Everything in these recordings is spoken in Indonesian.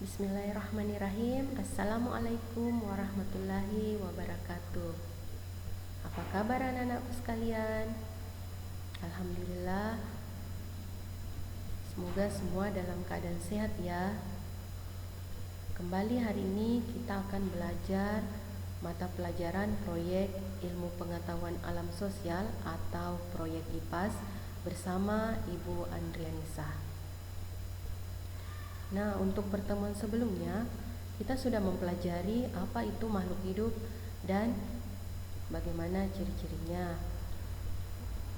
Bismillahirrahmanirrahim. Assalamualaikum warahmatullahi wabarakatuh. Apa kabar anak-anakku sekalian? Alhamdulillah. Semoga semua dalam keadaan sehat ya. Kembali hari ini kita akan belajar mata pelajaran proyek ilmu pengetahuan alam sosial atau proyek IPAS bersama Ibu Andrianisa. Nah, untuk pertemuan sebelumnya kita sudah mempelajari apa itu makhluk hidup dan bagaimana ciri-cirinya.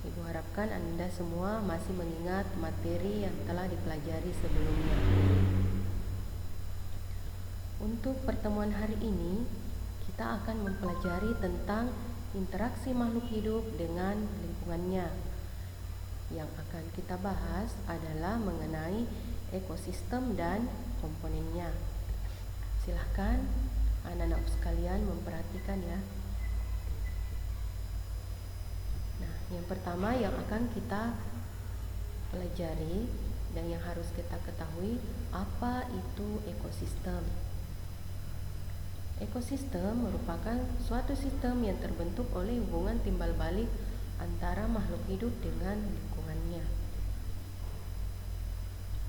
Ibu harapkan Anda semua masih mengingat materi yang telah dipelajari sebelumnya. Untuk pertemuan hari ini kita akan mempelajari tentang interaksi makhluk hidup dengan lingkungannya. Yang akan kita bahas adalah mengenai ekosistem dan komponennya. Silahkan anak-anak sekalian memperhatikan ya. Nah, yang pertama yang akan kita pelajari dan yang harus kita ketahui, apa itu ekosistem. Ekosistem merupakan suatu sistem yang terbentuk oleh hubungan timbal balik antara makhluk hidup dengan lingkungannya.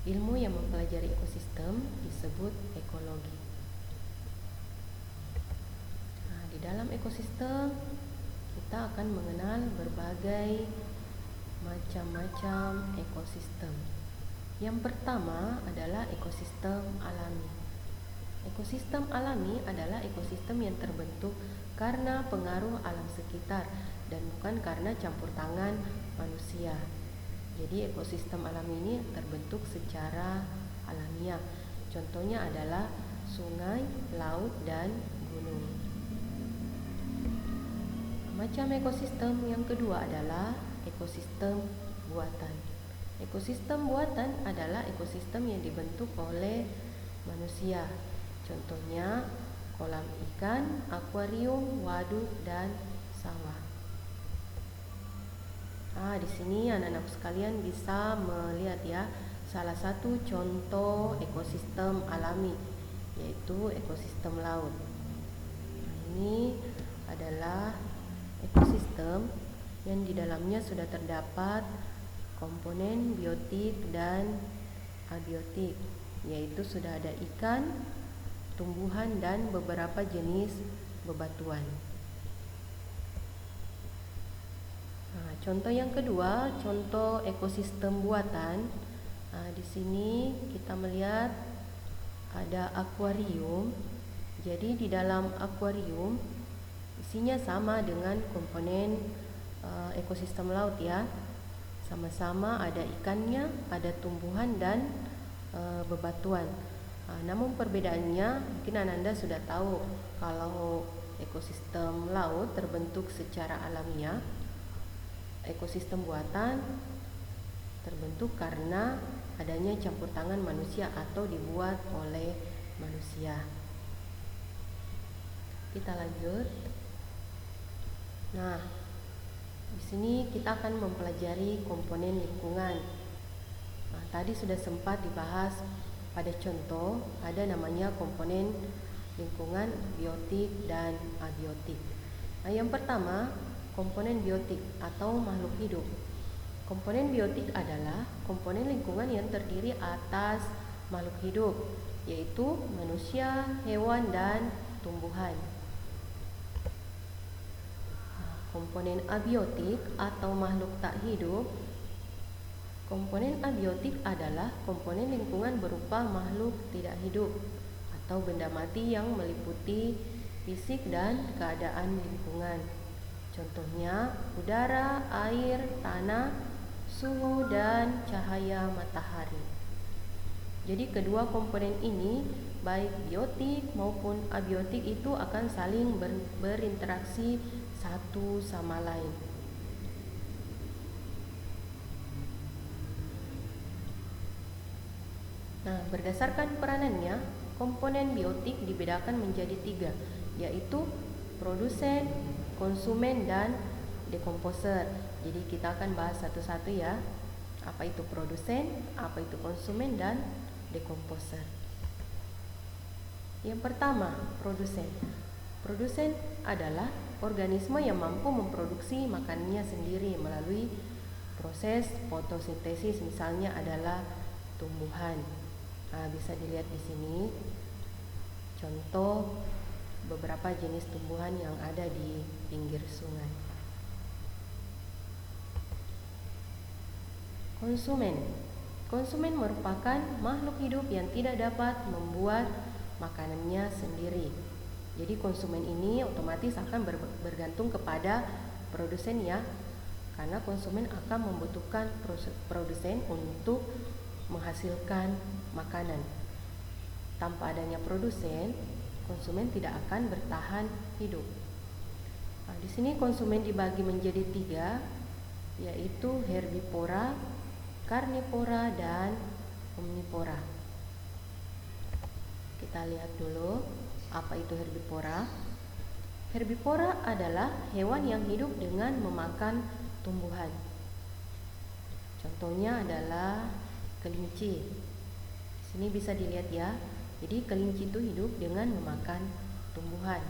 Ilmu yang mempelajari ekosistem disebut ekologi. Nah, di dalam ekosistem kita akan mengenal berbagai macam-macam ekosistem. Yang pertama adalah ekosistem alami. Ekosistem alami adalah ekosistem yang terbentuk karena pengaruh alam sekitar dan bukan karena campur tangan manusia. Jadi ekosistem alam ini terbentuk secara alamiah. Contohnya adalah sungai, laut, dan gunung. Macam ekosistem yang kedua adalah ekosistem buatan. Ekosistem buatan adalah ekosistem yang dibentuk oleh manusia. Contohnya kolam ikan, akuarium, waduk, dan sawah. Di sini anak-anak sekalian bisa melihat ya salah satu contoh ekosistem alami, yaitu ekosistem laut. Nah, ini adalah ekosistem yang di dalamnya sudah terdapat komponen biotik dan abiotik, yaitu sudah ada ikan, tumbuhan, dan beberapa jenis bebatuan. Contoh yang kedua, contoh ekosistem buatan. Di sini kita melihat ada akuarium. Jadi di dalam akuarium isinya sama dengan komponen ekosistem laut ya. Sama-sama ada ikannya, ada tumbuhan dan bebatuan. Namun perbedaannya mungkin Anda sudah tahu kalau ekosistem laut terbentuk secara alamiah. Ekosistem buatan terbentuk karena adanya campur tangan manusia atau dibuat oleh manusia. Kita lanjut. Nah, di sini kita akan mempelajari komponen lingkungan. Tadi sudah sempat dibahas pada contoh, ada namanya komponen lingkungan biotik dan abiotik. Yang pertama, komponen biotik atau makhluk hidup. Komponen biotik adalah komponen lingkungan yang terdiri atas makhluk hidup, yaitu manusia, hewan, dan tumbuhan. Komponen abiotik atau makhluk tak hidup. Komponen abiotik adalah komponen lingkungan berupa makhluk tidak hidup atau benda mati yang meliputi fisik dan keadaan lingkungan. Contohnya udara, air, tanah, suhu, dan cahaya matahari. Jadi kedua komponen ini, baik biotik maupun abiotik itu akan saling berinteraksi satu sama lain. Nah, berdasarkan peranannya, komponen biotik dibedakan menjadi 3, yaitu produsen, konsumen, dan dekomposer. Jadi kita akan bahas satu-satu ya. Apa itu produsen, apa itu konsumen, dan dekomposer. Yang pertama, produsen. Produsen adalah organisme yang mampu memproduksi makanannya sendiri melalui proses fotosintesis, misalnya adalah tumbuhan. Bisa dilihat di sini contoh beberapa jenis tumbuhan yang ada di pinggir sungai. Konsumen. Konsumen merupakan makhluk hidup yang tidak dapat membuat makanannya sendiri. Jadi konsumen ini otomatis akan bergantung kepada produsen ya, karena konsumen akan membutuhkan produsen untuk menghasilkan makanan. Tanpa adanya produsen, konsumen tidak akan bertahan hidup. Di sini konsumen dibagi menjadi 3, yaitu herbivora, karnivora, dan omnivora. Kita lihat dulu apa itu herbivora. Herbivora adalah hewan yang hidup dengan memakan tumbuhan. Contohnya adalah kelinci. Di sini bisa dilihat ya. Jadi kelinci itu hidup dengan memakan tumbuhan.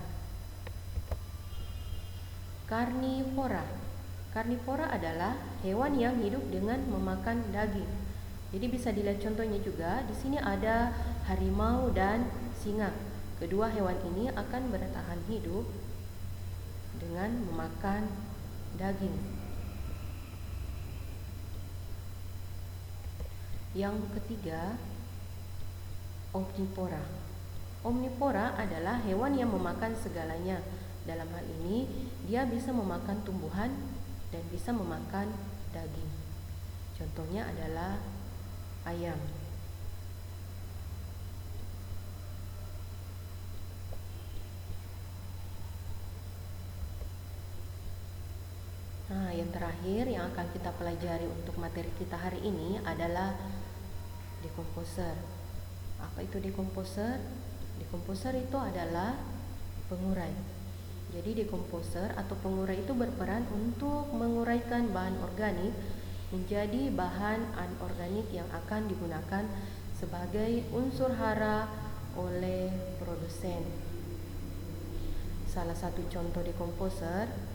Karnivora. Karnivora adalah hewan yang hidup dengan memakan daging. Jadi bisa dilihat contohnya juga. Di sini ada harimau dan singa. Kedua hewan ini akan bertahan hidup dengan memakan daging. Yang ketiga, omnivora. Omnivora adalah hewan yang memakan segalanya. Dalam hal ini, dia bisa memakan tumbuhan dan bisa memakan daging. Contohnya adalah ayam. Yang terakhir yang akan kita pelajari untuk materi kita hari ini adalah decomposer. Apa itu decomposer? Decomposer itu adalah pengurai. Jadi decomposer atau pengurai itu berperan untuk menguraikan bahan organik menjadi bahan anorganik yang akan digunakan sebagai unsur hara oleh produsen. Salah satu contoh decomposer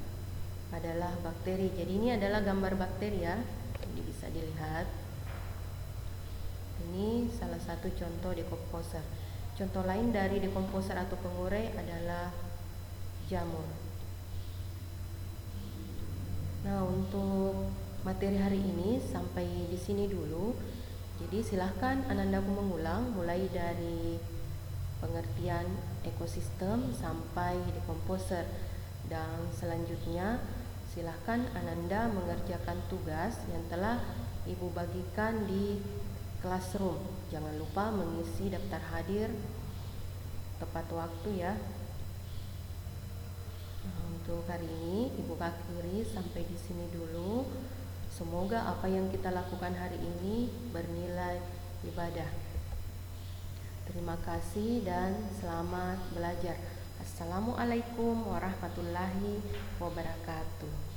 adalah bakteri. Jadi ini adalah gambar bakteri ya. Jadi bisa dilihat. Ini salah satu contoh decomposer. Contoh lain dari decomposer atau pengurai adalah jamur. Untuk materi hari ini sampai di sini dulu. Jadi silahkan Anandaku mengulang mulai dari pengertian ekosistem sampai decomposer, dan selanjutnya silahkan Ananda mengerjakan tugas yang telah Ibu bagikan di classroom. Jangan lupa mengisi daftar hadir tepat waktu ya. Untuk hari ini Ibu akhiri sampai di sini dulu. Semoga apa yang kita lakukan hari ini bernilai ibadah. Terima kasih dan selamat belajar. Assalamualaikum warahmatullahi wabarakatuh.